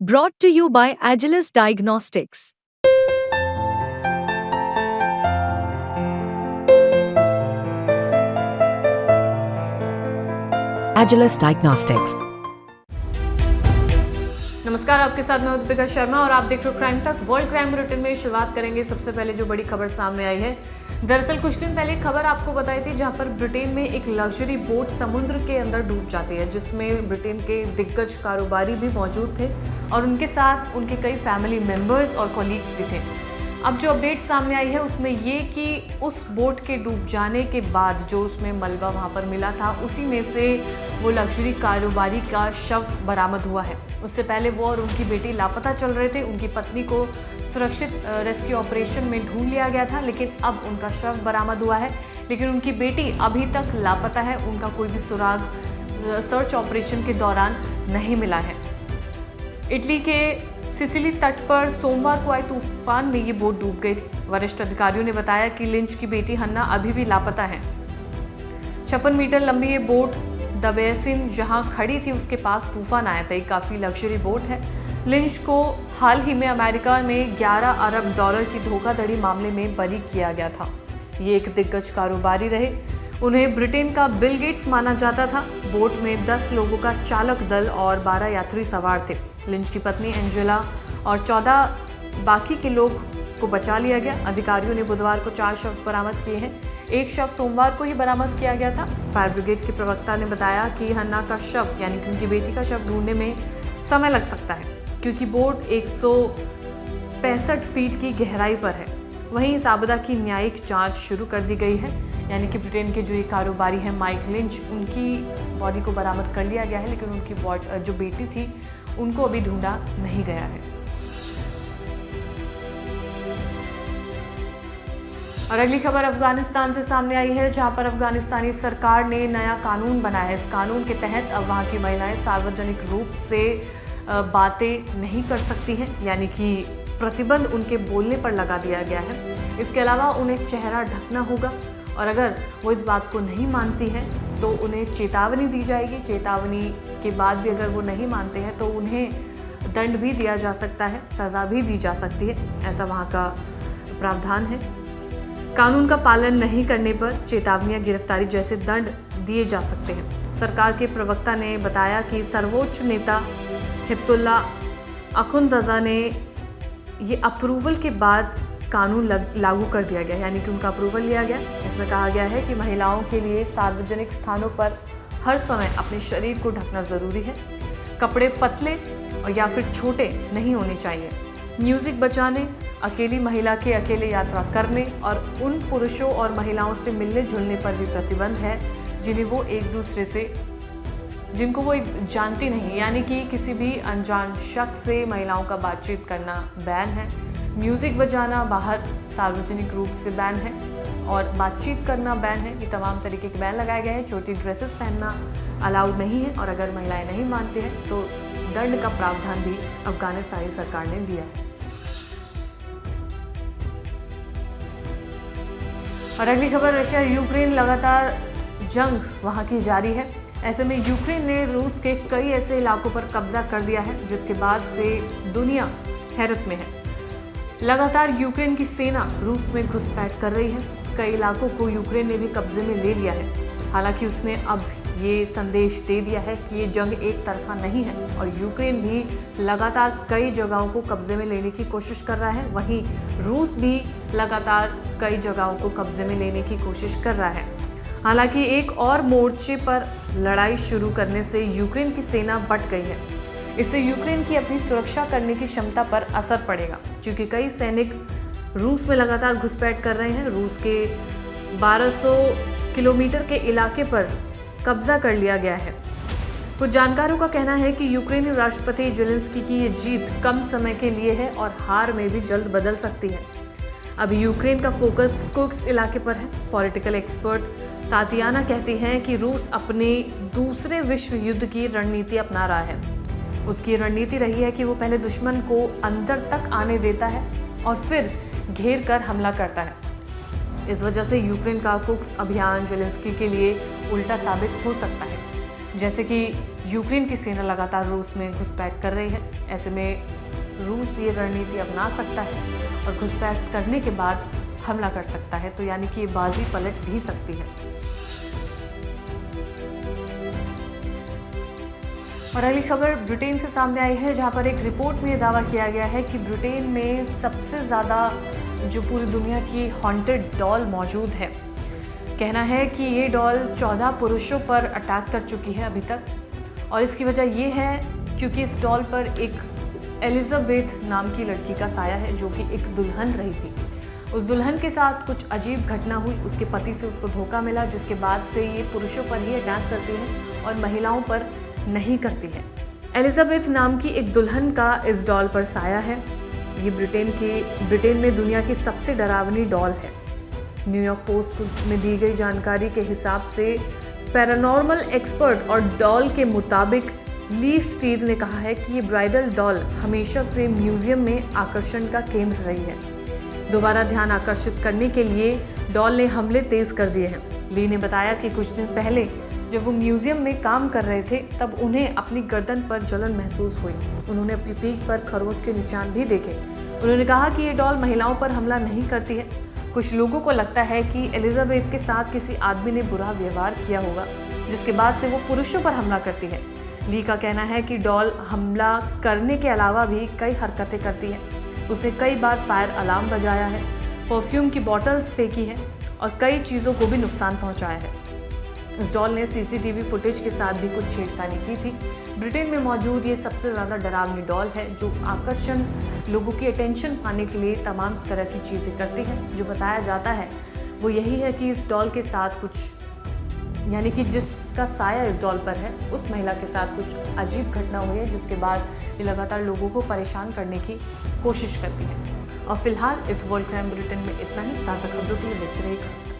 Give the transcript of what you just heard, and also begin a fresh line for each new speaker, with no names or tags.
Brought to you by Agilus Diagnostics. Agilus Diagnostics.
नमस्कार, आपके साथ मैं दीपिका शर्मा और आप देख रहे हो क्राइम तक। वर्ल्ड क्राइम बुलेटिन में शुरुआत करेंगे सबसे पहले जो बड़ी खबर सामने आई है। दरअसल कुछ दिन पहले खबर आपको बताई थी जहां पर ब्रिटेन में एक लग्जरी बोट समुद्र के अंदर डूब जाती है, जिसमें ब्रिटेन के दिग्गज कारोबारी भी मौजूद थे और उनके साथ उनके कई फैमिली मेंबर्स और कॉलीग्स भी थे। अब जो अपडेट सामने आई है उसमें ये कि उस बोट के डूब जाने के बाद जो उसमें मलबा वहाँ पर मिला था, उसी में से वो लग्जरी कारोबारी का शव बरामद हुआ है। उससे पहले वो और उनकी बेटी लापता चल रहे थे। उनकी पत्नी को सुरक्षित रेस्क्यू ऑपरेशन में ढूंढ लिया गया था, लेकिन अब उनका शव बरामद हुआ है। लेकिन उनकी बेटी अभी तक लापता है। उनका कोई भी सुराग सर्च ऑपरेशन के दौरान नहीं मिला है। इटली के सिसिली तट पर सोमवार को आए तूफान में ये बोट डूब गई थी। वरिष्ठ अधिकारियों ने बताया कि लिंच की बेटी हन्ना अभी भी लापता है। 56 मीटर लंबी ये बोट द बेसिन जहां खड़ी थी उसके पास तूफान आया था। ये काफ़ी लग्जरी बोट है। लिंच को हाल ही में अमेरिका में 11 अरब डॉलर की धोखाधड़ी मामले में बरी किया गया था। ये एक दिग्गज कारोबारी रहे। उन्हें ब्रिटेन का बिल गेट्स माना जाता था। बोट में 10 लोगों का चालक दल और 12 यात्री सवार थे। लिंच की पत्नी एंजेला और 14 बाकी के लोग को बचा लिया गया। अधिकारियों ने बुधवार को 4 शव बरामद किए हैं। एक शव सोमवार को ही बरामद किया गया था। फायर ब्रिगेड के प्रवक्ता ने बताया कि हन्ना का शव यानी कि उनकी बेटी का शव ढूंढने में समय लग सकता है, क्योंकि बोट 165 फीट की गहराई पर है। वहीं इस आपदा की न्यायिक जांच शुरू कर दी गई है। यानी कि ब्रिटेन के जो ये कारोबारी हैं माइक लिंच, उनकी बॉडी को बरामद कर लिया गया है, लेकिन उनकी जो बेटी थी उनको अभी ढूंढा नहीं गया है। और अगली खबर अफगानिस्तान से सामने आई है, जहां पर अफगानिस्तानी सरकार ने नया कानून बनाया है। इस कानून के तहत अब वहां की महिलाएं सार्वजनिक रूप से बातें नहीं कर सकती हैं, यानी कि प्रतिबंध उनके बोलने पर लगा दिया गया है। इसके अलावा उन्हें चेहरा ढकना होगा और अगर वो इस बात को नहीं मानती हैं तो उन्हें चेतावनी दी जाएगी। चेतावनी के बाद भी अगर वो नहीं मानते हैं तो उन्हें दंड भी दिया जा सकता है, सज़ा भी दी जा सकती है। ऐसा वहाँ का प्रावधान है। कानून का पालन नहीं करने पर चेतावनी या गिरफ्तारी जैसे दंड दिए जा सकते हैं। सरकार के प्रवक्ता ने बताया कि सर्वोच्च नेता हिब्तुल्ला अखुंदज़ा ने ये अप्रूवल के बाद कानून लागू कर दिया गया, यानी कि उनका अप्रूवल लिया गया। इसमें कहा गया है कि महिलाओं के लिए सार्वजनिक स्थानों पर हर समय अपने शरीर को ढकना ज़रूरी है। कपड़े पतले और या फिर छोटे नहीं होने चाहिए। म्यूज़िक बजाने, अकेली महिला के अकेले यात्रा करने और उन पुरुषों और महिलाओं से मिलने जुलने पर भी प्रतिबंध है जिनको वो जानती नहीं, यानी कि किसी भी अनजान शख्स से महिलाओं का बातचीत करना बैन है। म्यूज़िक बजाना बाहर सार्वजनिक रूप से बैन है और बातचीत करना बैन है। ये तमाम तरीके के बैन लगाए गए हैं। छोटी ड्रेसेस पहनना अलाउड नहीं है और अगर महिलाएं नहीं मानती हैं तो दंड का प्रावधान भी अफगानिस्तानी सरकार ने दिया है। और अगली खबर, रशिया यूक्रेन लगातार जंग वहाँ की जारी है। ऐसे में यूक्रेन ने रूस के कई ऐसे इलाकों पर कब्जा कर दिया है जिसके बाद से दुनिया हैरत में है। लगातार यूक्रेन की सेना रूस में घुसपैठ कर रही है। कई इलाकों को यूक्रेन ने भी कब्जे में ले लिया है। हालांकि उसने अब ये संदेश दे दिया है कि ये जंग एक तरफा नहीं है और यूक्रेन भी लगातार कई जगहों को कब्जे में लेने की कोशिश कर रहा है। वहीं रूस भी लगातार कई जगहों को कब्जे में लेने की कोशिश कर रहा है। हालांकि एक और मोर्चे पर लड़ाई शुरू करने से यूक्रेन की सेना बट गई है। इससे यूक्रेन की अपनी सुरक्षा करने की क्षमता पर असर पड़ेगा, क्योंकि कई सैनिक रूस में लगातार घुसपैठ कर रहे हैं। रूस के 1200 किलोमीटर के इलाके पर कब्जा कर लिया गया है। कुछ जानकारों का कहना है कि यूक्रेनी राष्ट्रपति जेलेंस्की की ये जीत कम समय के लिए है और हार में भी जल्द बदल सकती है। अभी यूक्रेन का फोकस कुर्स्क इलाके पर है। पॉलिटिकल एक्सपर्ट तातियाना कहती हैं कि रूस अपने दूसरे विश्व युद्ध की रणनीति अपना रहा है। उसकी रणनीति रही है कि वो पहले दुश्मन को अंदर तक आने देता है और फिर घेर कर हमला करता है। इस वजह से यूक्रेन का कुर्स्क अभियान जेलेंस्की के लिए उल्टा साबित हो सकता है। जैसे कि यूक्रेन की सेना लगातार रूस में घुसपैठ कर रही है। ऐसे में रूस ये रणनीति अपना सकता है और घुसपैठ करने के बाद हमला कर सकता है, तो यानी कि ये बाजी पलट भी सकती है। और अगली खबर ब्रिटेन से सामने आई है, जहां पर एक रिपोर्ट में ये दावा किया गया है कि ब्रिटेन में सबसे ज़्यादा जो पूरी दुनिया की हॉन्टेड डॉल मौजूद है। कहना है कि ये डॉल 14 पुरुषों पर अटैक कर चुकी है अभी तक, और इसकी वजह ये है क्योंकि इस डॉल पर एक एलिजाबेथ नाम की लड़की का साया है, जो कि एक दुल्हन रही थी। उस दुल्हन के साथ कुछ अजीब घटना हुई, उसके पति से उसको धोखा मिला, जिसके बाद से ये पुरुषों पर ही अटैक करती है और महिलाओं पर नहीं करती है। एलिजाबेथ नाम की एक दुल्हन का इस डॉल पर साया है। ये ब्रिटेन में दुनिया की सबसे डरावनी डॉल है। न्यूयॉर्क पोस्ट में दी गई जानकारी के हिसाब से पैरानॉर्मल एक्सपर्ट और डॉल के मुताबिक ली स्टील ने कहा है कि ये ब्राइडल डॉल हमेशा से म्यूजियम में आकर्षण का केंद्र रही है। दोबारा ध्यान आकर्षित करने के लिए डॉल ने हमले तेज कर दिए हैं। ली ने बताया कि कुछ दिन पहले जब वो म्यूजियम में काम कर रहे थे, तब उन्हें अपनी गर्दन पर जलन महसूस हुई। उन्होंने अपनी पीठ पर खरोंच के निशान भी देखे। उन्होंने कहा कि ये डॉल महिलाओं पर हमला नहीं करती है। कुछ लोगों को लगता है कि एलिजाबेथ के साथ किसी आदमी ने बुरा व्यवहार किया होगा, जिसके बाद से वो पुरुषों पर हमला करती है। ली का कहना है कि डॉल हमला करने के अलावा भी कई हरकतें करती है। उसने कई बार फायर अलार्म बजाया है, परफ्यूम की बॉटल्स फेंकी है और कई चीज़ों को भी नुकसान पहुंचाया है। इस डॉल ने सीसीटीवी फुटेज के साथ भी कुछ छेड़खानी की थी। ब्रिटेन में मौजूद ये सबसे ज़्यादा डरावनी डॉल है, जो आकर्षण, लोगों की अटेंशन पाने के लिए तमाम तरह की चीज़ें करती है। जो बताया जाता है वो यही है कि इस डॉल के साथ कुछ, यानी कि जिसका साया इस डॉल पर है, उस महिला के साथ कुछ अजीब घटना हुई है, जिसके बाद ये लगातार लोगों को परेशान करने की कोशिश करती है। और फिलहाल इस वर्ल्ड क्राइम बुलेटिन में इतना ही। ताज़ा खबरों के लिए देखते रहिए।